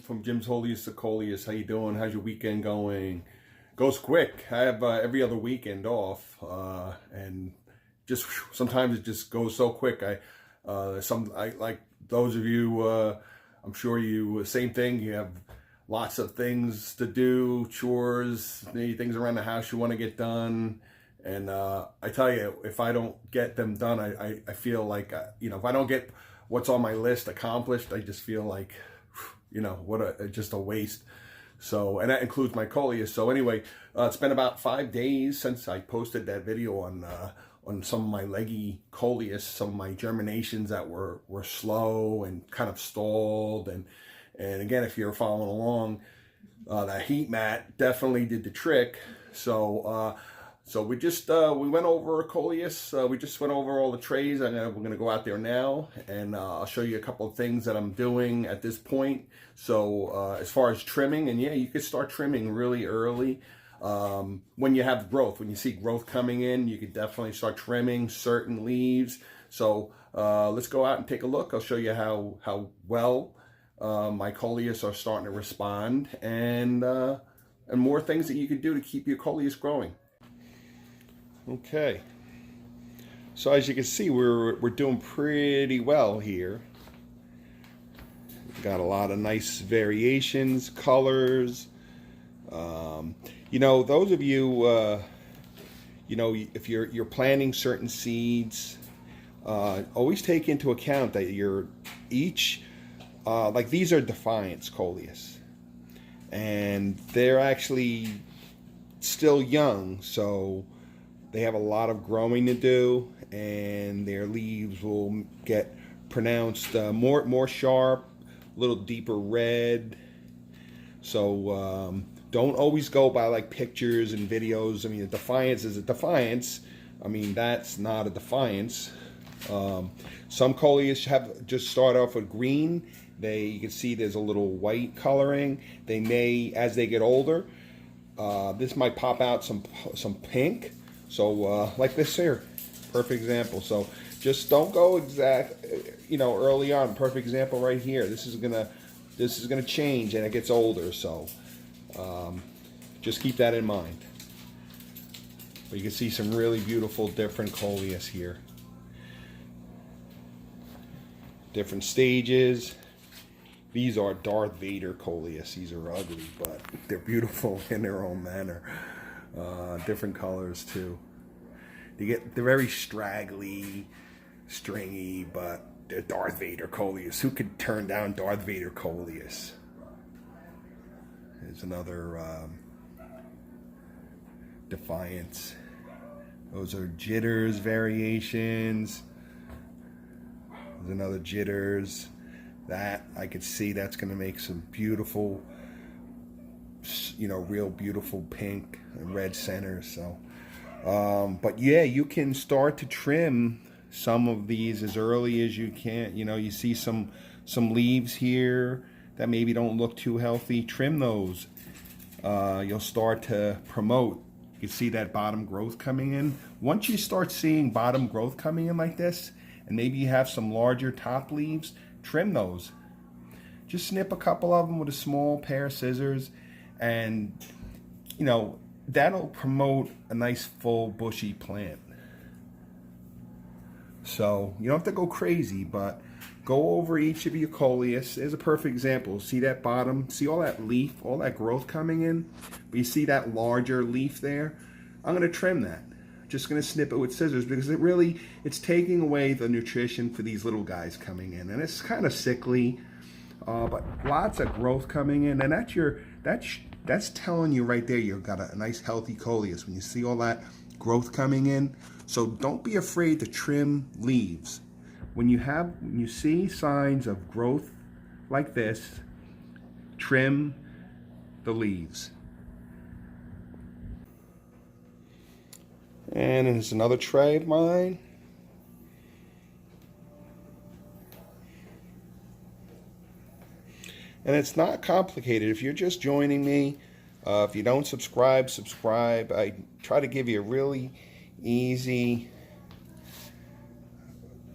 from Jim's Holiest to Coleus. How you doing? How's your weekend going? Goes quick. I have every other weekend off, and just sometimes it just goes so quick. I like those of you. I'm sure you same thing. You have lots of things to do, chores, maybe things around the house you want to get done. And I tell you, if I don't get them done, I feel like, if I don't get what's on my list accomplished, I just feel like, just a waste. So, and that includes my Coleus. So anyway, it's been about 5 days since I posted that video on some of my leggy Coleus, some of my germinations that were slow and kind of stalled. And again, if you're following along, that heat mat definitely did the trick. So we just we went over Coleus. We just went over all the trays. We're gonna go out there now, and I'll show you a couple of things that I'm doing at this point. So as far as trimming, and yeah, you could start trimming really early when you have growth. When you see growth coming in, you could definitely start trimming certain leaves. So let's go out and take a look. I'll show you how well my Coleus are starting to respond, and more things that you can do to keep your Coleus growing. Okay, so as you can see, we're doing pretty well here. We've got a lot of nice variations, colors. Those of you, if you're planting certain seeds, always take into account that like these are Defiance Coleus, and they're actually still young, so they have a lot of growing to do, and their leaves will get pronounced more sharp, a little deeper red. So don't always go by like pictures and videos. I mean, a Defiance is a Defiance. I mean, that's not a Defiance. Some Coleus just start off with green. You can see there's a little white coloring. They may, as they get older, this might pop out some pink. So like this here, perfect example. So just don't go early on. Perfect example right here. This is gonna change, and it gets older. So just keep that in mind. But you can see some really beautiful different Coleus here. Different stages. These are Darth Vader Coleus. These are ugly, but they're beautiful in their own manner. Different colors too. They're very straggly, stringy, but they're Darth Vader Coleus. Who could turn down Darth Vader Coleus? There's another Defiance. Those are Jitters variations. There's another Jitters. That I could see that's going to make some beautiful, real beautiful pink and red centers. So, but yeah, you can start to trim some of these as early as you can. You see some leaves here that maybe don't look too healthy. Trim those. You'll start to promote. You see that bottom growth coming in. Once you start seeing bottom growth coming in like this, and maybe you have some larger top leaves, trim those. Just snip a couple of them with a small pair of scissors, and that'll promote a nice full bushy plant. So you don't have to go crazy, but go over each of your Coleus. There's a perfect example. See that bottom? See all that leaf, all that growth coming in? But you see that larger leaf there? I'm going to trim that. Just going to snip it with scissors, because it's taking away the nutrition for these little guys coming in, and it's kind of sickly, but lots of growth coming in, and that's telling you right there you've got a nice healthy Coleus when you see all that growth coming in. So don't be afraid to trim leaves when you see signs of growth like this. Trim the leaves. And there's another tray of mine. And it's not complicated. If you're just joining me, if you don't subscribe. I try to give you a really easy,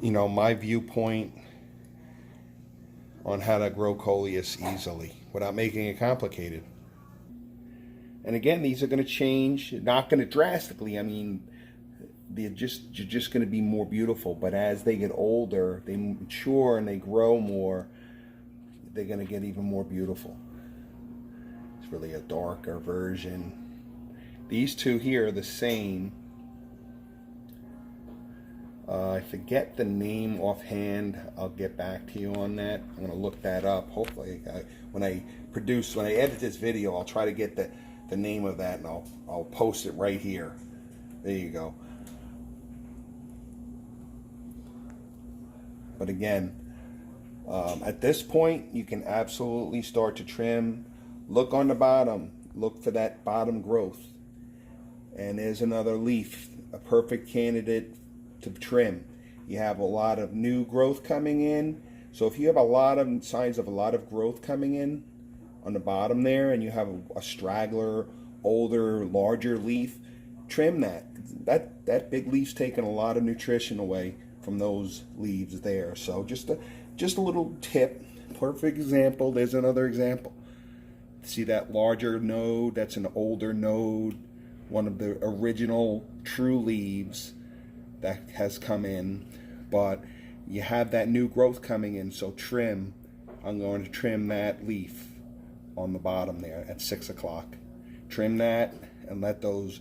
my viewpoint on how to grow Coleus easily. without making it complicated. And again, these are going to change, not going to drastically. I mean, you're just going to be more beautiful. But as they get older, they mature and they grow more, they're going to get even more beautiful. It's really a darker version. These two here are the same. I forget the name offhand. I'll get back to you on that. I'm going to look that up. Hopefully, when I edit this video, I'll try to get the name of that, and I'll post it right here. There you go. But again, at this point, you can absolutely start to trim. Look on the bottom. Look for that bottom growth. And there's another leaf, a perfect candidate to trim. You have a lot of new growth coming in. So if you have a lot of signs of a lot of growth coming in on the bottom there, and you have a straggler, older, larger leaf, trim that. That big leaf's taking a lot of nutrition away from those leaves there. So just a little tip. Perfect example. There's another example. See that larger node? That's an older node. One of the original true leaves that has come in, but you have that new growth coming in, so trim. I'm going to trim that leaf on the bottom there at 6 o'clock. Trim that and let those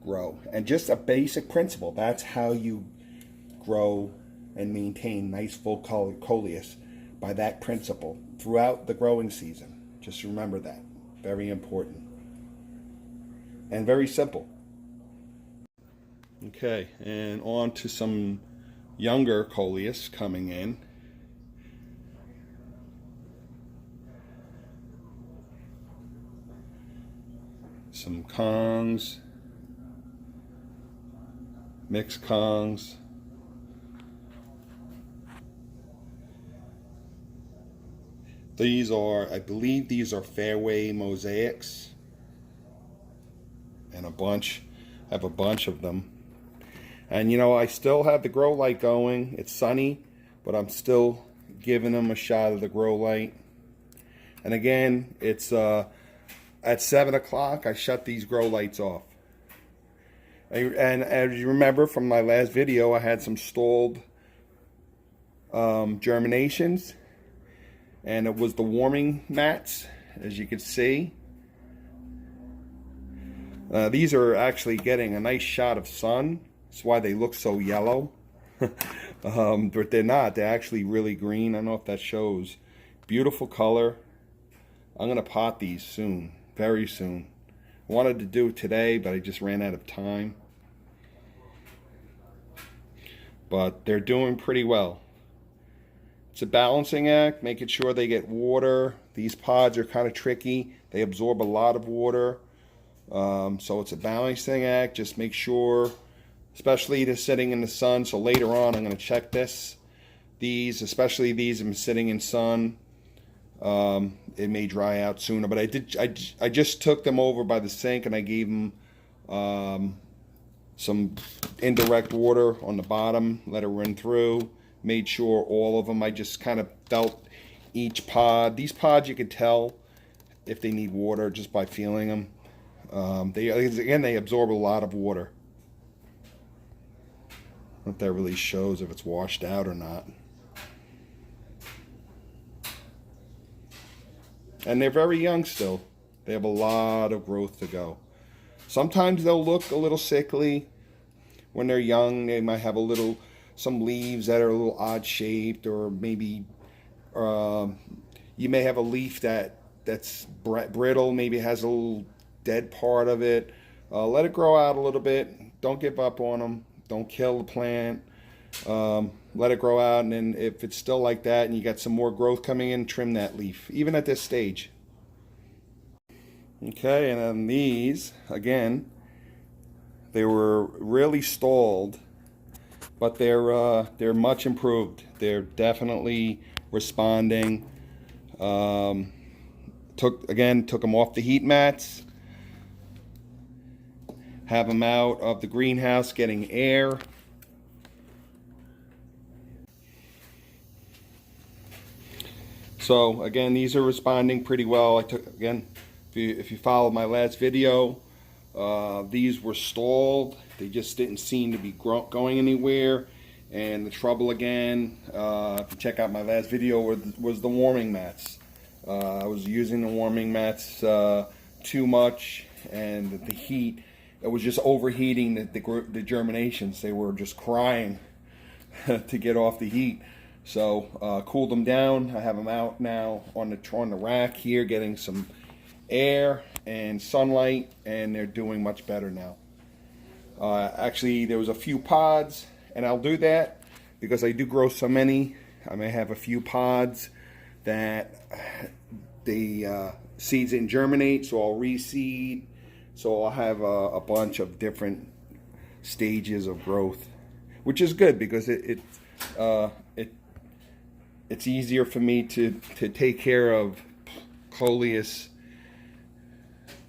grow. And just a basic principle, that's how you grow and maintain nice full coleus, by that principle throughout the growing season. Just remember that. Very important. And very simple. Okay, and on to some younger Coleus coming in. Some Kongs, mixed Kongs. These are, I believe these are fairway mosaics. And I have a bunch of them. And you know, I still have the grow light going. It's sunny, but I'm still giving them a shot of the grow light. And again, it's at 7 o'clock, I shut these grow lights off. And as you remember from my last video, I had some stalled germinations. And it was the warming mats, as you can see. These are actually getting a nice shot of sun. That's why they look so yellow. But they're not. They're actually really green. I don't know if that shows. Beautiful color. I'm going to pot these soon. Very soon. I wanted to do it today, but I just ran out of time. But they're doing pretty well. It's a balancing act, making sure they get water. These pods are kind of tricky. They absorb a lot of water. So it's a balancing act. Just make sure, especially they're sitting in the sun. So later on, I'm going to check this. These, especially these, have been sitting in sun. It may dry out sooner, but I just took them over by the sink and I gave them some indirect water on the bottom. Let it run through. Made sure all of them. I just kind of felt each pod. These pods, you can tell if they need water just by feeling them. They absorb a lot of water. I don't know if that really shows if it's washed out or not. And they're very young still. They have a lot of growth to go. Sometimes they'll look a little sickly. When they're young, they might have some leaves that are a little odd shaped, or maybe you may have a leaf that's brittle, maybe has a little dead part of it. Let it grow out a little bit. Don't give up on them. Don't kill the plant. Let it grow out, and then if it's still like that and you got some more growth coming in, trim that leaf, even at this stage. Okay, and then these, again, they were really stalled, but they're much improved. They're definitely responding. Took them off the heat mats. Have them out of the greenhouse getting air. So again, these are responding pretty well. I took, again, if you followed my last video, these were stalled. They just didn't seem to be going anywhere. And the trouble again, if you check out my last video, was the warming mats. I was using the warming mats too much, and the heat, it was just overheating the germinations. They were just crying to get off the heat. So cooled them down. I have them out now on the rack here, getting some air and sunlight, and they're doing much better now. Actually, there was a few pods, and I'll do that because I do grow so many. I may have a few pods that the seeds didn't germinate, so I'll reseed. So I'll have a bunch of different stages of growth, which is good because it's easier for me to take care of Coleus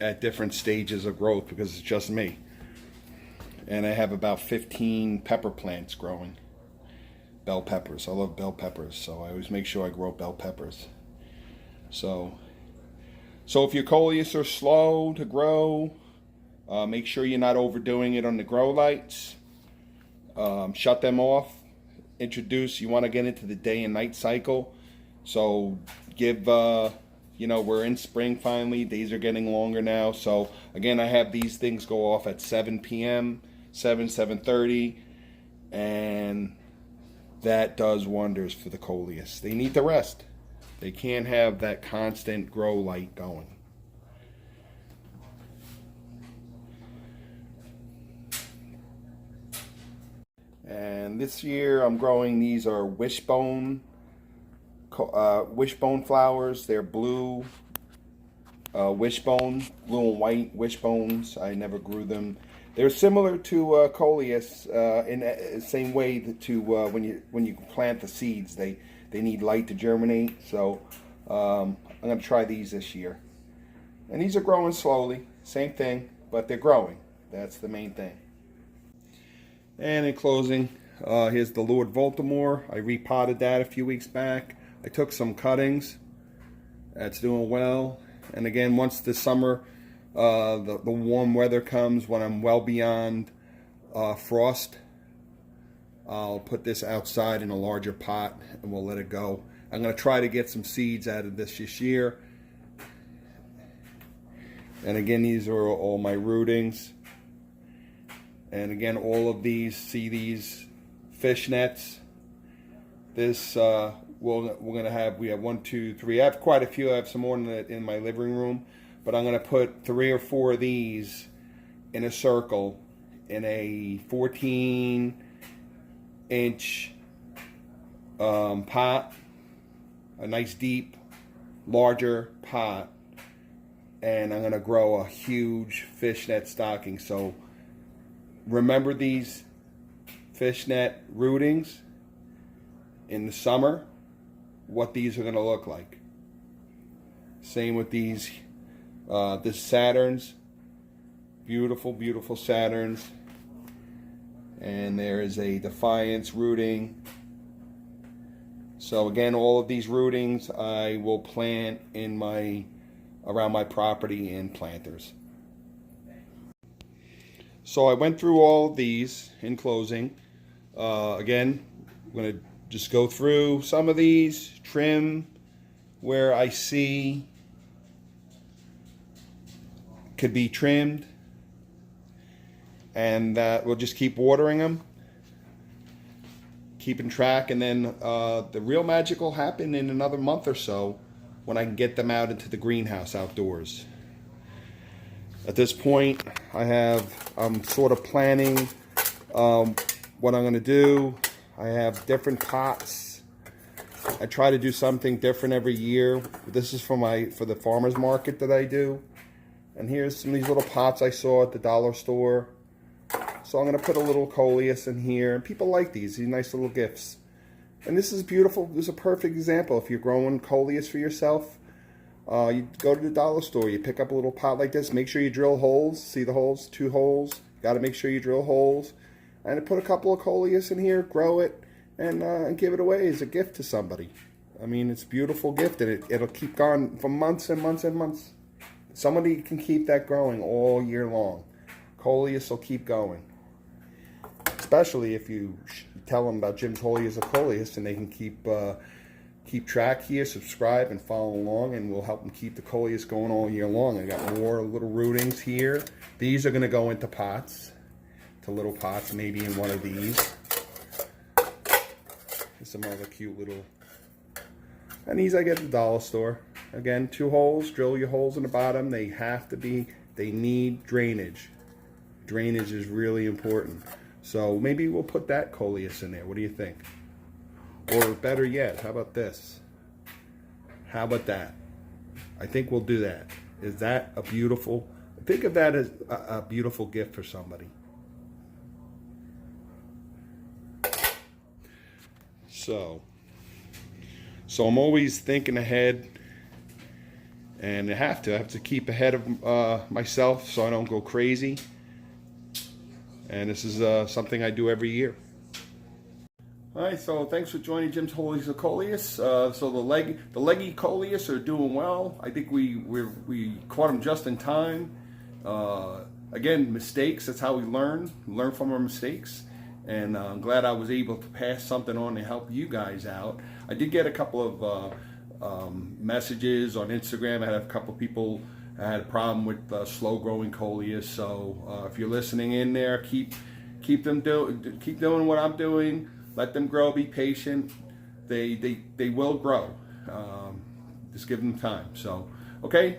at different stages of growth because it's just me. And I have about 15 pepper plants growing. Bell peppers. I love bell peppers, so I always make sure I grow bell peppers. So if your Coleus are slow to grow, make sure you're not overdoing it on the grow lights. Shut them off. You want to get into the day and night cycle. So give, we're in spring finally. Days are getting longer now. So again, I have these things go off at 7 p.m., 7:30, and that does wonders for the Coleus. They need to rest. They can't have that constant grow light going. And this year I'm growing, these are wishbone flowers. They're blue wishbone, blue and white wishbones. I never grew them. They're similar to Coleus in the same way to when you plant the seeds. They need light to germinate. So I'm going to try these this year. And these are growing slowly. Same thing, but they're growing. That's the main thing. And in closing, here's the Lord Baltimore. I repotted that a few weeks back. I took some cuttings. That's doing well. And again, once the summer, the warm weather comes, when I'm well beyond frost, I'll put this outside in a larger pot and we'll let it go. I'm going to try to get some seeds out of this year. And again, these are all my rootings. And again, all of these, see these fish nets. This, we have 1, 2, 3. I have quite a few. I have some more in my living room. But I'm going to put 3 or 4 of these in a circle in a 14-inch pot. A nice deep, larger pot. And I'm going to grow a huge fishnet stocking. So remember these fishnet rootings in the summer, what these are going to look like. Same with these, this Saturns, beautiful, beautiful Saturns. And there is a Defiance rooting. So again, all of these rootings I will plant in around my property in planters. So I went through all of these in closing. Again, I'm going to just go through some of these, trim where I see could be trimmed, and we'll just keep watering them, keeping track, and then the real magic will happen in another month or so when I can get them out into the greenhouse outdoors. At this point, I'm sort of planning what I'm going to do. I have different pots. I try to do something different every year. This is for the farmer's market that I do. And here's some of these little pots I saw at the dollar store. So I'm going to put a little Coleus in here. And people like these nice little gifts. And this is beautiful. This is a perfect example. If you're growing Coleus for yourself, you go to the dollar store, you pick up a little pot like this, make sure you drill holes. See the holes? 2 holes. Got to make sure you drill holes. And put a couple of Coleus in here, grow it, and give it away as a gift to somebody. I mean, it's a beautiful gift, and it'll keep going for months and months and months. Somebody can keep that growing all year long. Coleus will keep going. Especially if you tell them about Jim's Holiest of Coleus, and they can keep track here, subscribe, and follow along, and we'll help them keep the Coleus going all year long. I got more little rootings here. These are going to go into pots, to little pots, maybe in one of these. There's some other cute little, and these I get at the dollar store. Again, 2 holes, drill your holes in the bottom. They have to be, they need drainage. Drainage is really important. So maybe we'll put that Coleus in there. What do you think? Or better yet, how about this? How about that? I think we'll do that. Is that a beautiful, think of that as a beautiful gift for somebody. So I'm always thinking ahead, and I have to keep ahead of myself so I don't go crazy. And this is something I do every year. All right, so thanks for joining Jim's Holiest of Coleus. So the leggy Coleus are doing well. I think we caught them just in time. Again, mistakes, that's how we learn from our mistakes. And I'm glad I was able to pass something on to help you guys out. I did get a couple of messages on Instagram. I had a couple of people I had a problem with slow growing Coleus. So if you're listening in there, keep doing what I'm doing. Let them grow. Be patient. They will grow. Just give them time. So okay.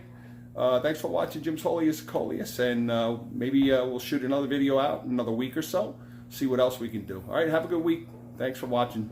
Thanks for watching Jim's Holiest of Coleus, and maybe we'll shoot another video out in another week or so. See what else we can do. All right. Have a good week. Thanks for watching.